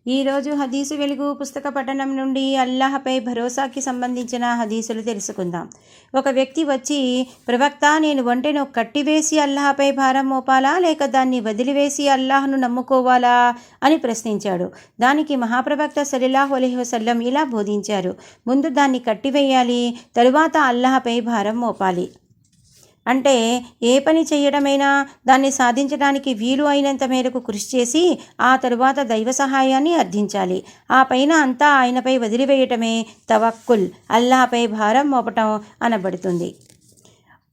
ఈరోజు హదీసు వెలుగు పుస్తక పఠనం నుండి అల్లాహపై భరోసాకి సంబంధించిన హదీసులు తెలుసుకుందాం. ఒక వ్యక్తి వచ్చి, ప్రవక్త, నేను ఒంటెను కట్టివేసి అల్లాహపై భారం మోపాలా లేక దాన్ని వదిలివేసి అల్లాహ్ను నమ్ముకోవాలా అని ప్రశ్నించాడు. దానికి మహాప్రవక్త సల్లల్లాహు అలైహి వసల్లం ఇలా బోధించారు: ముందు దాన్ని కట్టివేయాలి, తరువాత అల్లాహపై భారం మోపాలి. అంటే ఏ పని చేయడమైనా దాన్ని సాధించడానికి వీలు అయినంత మేరకు కృషి చేసి ఆ తరువాత దైవ సహాయాన్ని అర్థించాలి. ఆ పైన అంతా ఆయనపై వదిలివేయటమే తవక్కుల్, అల్లాహపై భారం మోపటం అనబడుతుంది.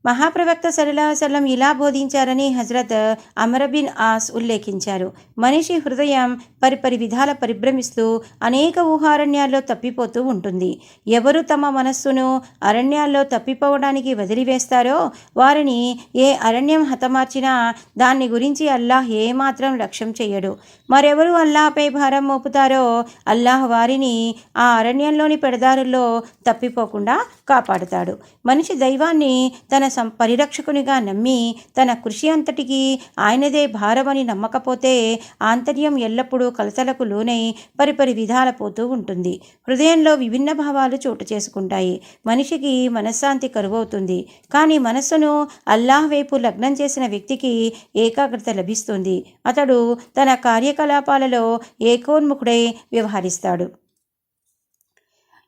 మహాప్రవక్త సల్లల్లాహు అలైహి వసల్లం ఇలా బోధించారని హజరత్ అమ్ర్ బిన్ ఆస్ ఉల్లేఖించారు: మనిషి హృదయం పరిపరి విధాల పరిభ్రమిస్తూ అనేక ఊహారణ్యాల్లో తప్పిపోతూ ఉంటుంది. ఎవరు తమ మనస్సును అరణ్యాల్లో తప్పిపోవడానికి వదిలివేస్తారో వారిని ఏ అరణ్యం హతమార్చినా దాన్ని గురించి అల్లాహ్ ఏమాత్రం లక్ష్యం చేయడు. మరెవరు అల్లాహపై భారం మోపుతారో అల్లాహ్ వారిని ఆ అరణ్యంలోని పెడదారుల్లో తప్పిపోకుండా కాపాడుతాడు. మనిషి దైవాన్ని తన పరిరక్షకునిగా నమ్మి తన కృషి అంతటికీ ఆయనదే భారమని నమ్మకపోతే ఆంతర్యం ఎల్లప్పుడూ కలతలకు లోనై పరిపరి విధాల పోతూ ఉంటుంది. హృదయంలో విభిన్న భావాలు చోటు చేసుకుంటాయి. మనిషికి మనశ్శాంతి కరువవుతుంది. కానీ మనస్సును అల్లాహ్ వైపు లగ్నం చేసిన వ్యక్తికి ఏకాగ్రత లభిస్తుంది. అతడు తన కార్యకలాపాలలో ఏకోన్ముఖుడై వ్యవహరిస్తాడు.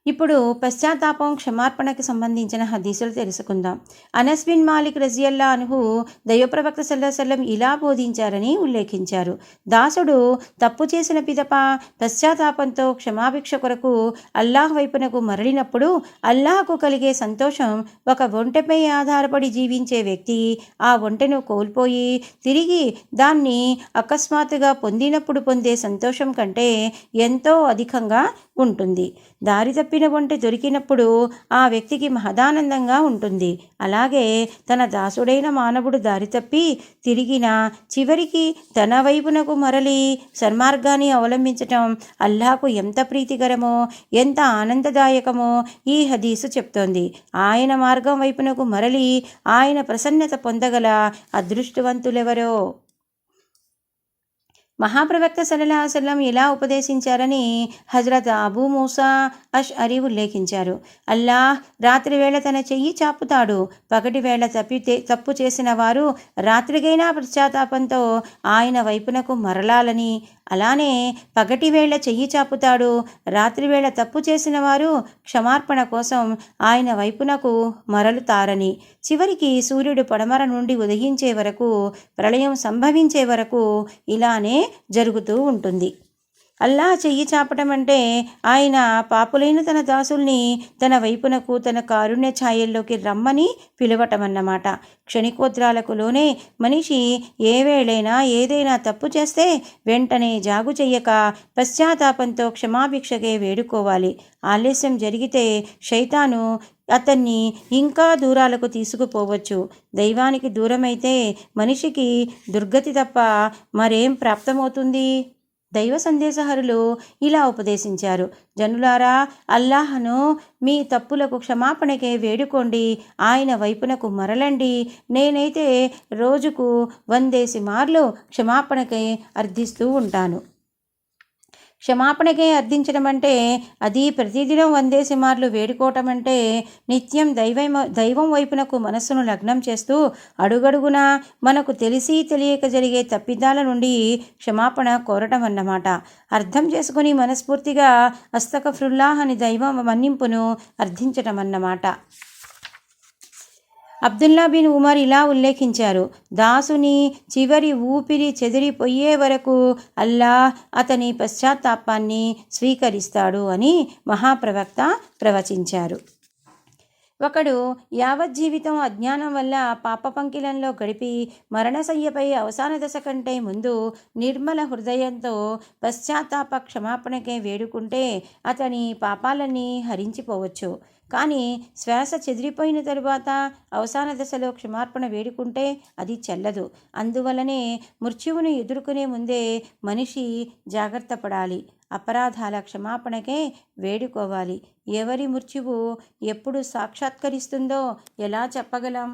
ఇప్పుడు పశ్చాత్తాపం, క్షమార్పణకు సంబంధించిన హదీసులు తెలుసుకుందాం. అనస్ బిన్ మాలిక్ రజియల్లా అన్హు దైవప్రవక్త సల్లల్లాహు అలైహి వసల్లం ఇలా బోధించారని ఉల్లేఖించారు: దాసుడు తప్పు చేసిన పిదప పశ్చాత్తాపంతో క్షమాభిక్ష కొరకు అల్లాహ్ వైపునకు మరలినప్పుడు అల్లాహ్కు కలిగే సంతోషం ఒక ఒంటెపై ఆధారపడి జీవించే వ్యక్తి ఆ ఒంటెను కోల్పోయి తిరిగి దాన్ని అకస్మాత్తుగా పొందినప్పుడు పొందే సంతోషం కంటే ఎంతో అధికంగా ఉంటుంది. దారి తప్పిన ఒంటె దొరికినప్పుడు ఆ వ్యక్తికి మహదానందంగా ఉంటుంది. అలాగే తన దాసుడైన మానవుడు దారి తప్పి తిరిగిన చివరికి తన వైపునకు మరలి సన్మార్గాన్ని అవలంబించటం అల్లాహ్కు ఎంత ప్రీతికరమో, ఎంత ఆనందదాయకమో ఈ హదీసు చెప్తోంది. ఆయన మార్గం వైపునకు మరలి ఆయన ప్రసన్నత పొందగల అదృష్టవంతులెవరో. మహాప్రవక్త సల్లల్లాహు అలైహి వసల్లం ఇలా ఉపదేశించారని హజరత్ అబూ మూసా అష్అరీ ఉల్లేఖించారు: అల్లాహ్ రాత్రివేళ తన చెయ్యి చాపుతాడు. పగటి వేళ తప్పు చేసిన వారు రాత్రికైనా పశ్చాత్తాపంతో ఆయన వైపునకు మరలాలని, అలానే పగటి వేళ చెయ్యి చాపుతాడు. రాత్రివేళ తప్పు చేసిన వారు క్షమార్పణ కోసం ఆయన వైపునకు మరలుతారని. చివరికి సూర్యుడు పడమర నుండి ఉదయించే వరకు, ప్రళయం సంభవించే వరకు ఇలానే జరుగుతూ ఉంటుంది. అల్లాహ్ చెయ్యి చాపటం అంటే ఆయన పాపులైన తన దాసుల్ని తన వైపునకు తన కారుణ్య ఛాయల్లోకి రమ్మని పిలవటమన్నమాట. క్షణికోద్రాలకు లోనే మనిషి ఏ వేళైనా ఏదైనా తప్పు చేస్తే వెంటనే జాగు చెయ్యక పశ్చాత్తాపంతో క్షమాభిక్షకే వేడుకోవాలి. ఆలస్యం జరిగితే శైతాను అతన్ని ఇంకా దూరాలకు తీసుకుపోవచ్చు. దైవానికి దూరమైతే మనిషికి దుర్గతి తప్ప మరేం ప్రాప్తమవుతుంది? దైవ సందేశహరులు ఇలా ఉపదేశించారు: జనులారా, అల్లాహ్ను మీ తప్పులకు క్షమాపణకే వేడుకోండి, ఆయన వైపునకు మరలండి. నేనైతే రోజుకు 100 మార్లు క్షమాపణకై అర్థిస్తూ ఉంటాను. క్షమాపణకే అర్థించడం అంటే అది ప్రతిదినం 100 మార్లు వేడుకోవటం అంటే నిత్యం దైవం వైపునకు మనస్సును లగ్నం చేస్తూ అడుగడుగునా మనకు తెలిసి తెలియక జరిగే తప్పిదాల నుండి క్షమాపణ కోరటం అన్నమాట. అర్థం చేసుకుని మనస్ఫూర్తిగా అస్తగఫిరుల్లాహ్ అని దైవ మన్నింపును అర్థించటం అన్నమాట. అబ్దుల్లా బిన్ ఉమర్ ఇలా ఉల్లేఖించారు: దాసుని చివరి ఊపిరి చెదిరిపోయే వరకు అల్లాహ్ అతని పశ్చాత్తాపాన్ని స్వీకరిస్తాడు అని మహాప్రవక్త ప్రవచించారు. ఒకడు యావజ్జీవితం అజ్ఞానం వల్ల పాప పంకిలంలో గడిపి మరణశయ్యపై అవసాన దశ కంటే ముందు నిర్మల హృదయంతో పశ్చాత్తాప క్షమాపణకే వేడుకుంటే అతని పాపాలన్నీ హరించిపోవచ్చు. కానీ శ్వాస చెదిరిపోయిన తరువాత అవసాన దశలో క్షమార్పణ వేడుకుంటే అది చెల్లదు. అందువలనే మృత్యువును ఎదుర్కొనే ముందే మనిషి జాగ్రత్త పడాలి. అపరాధాల క్షమాపణకే వేడుకోవాలి. ఎవరి మృత్యువు ఎప్పుడు సాక్షాత్కరిస్తుందో ఎలా చెప్పగలం?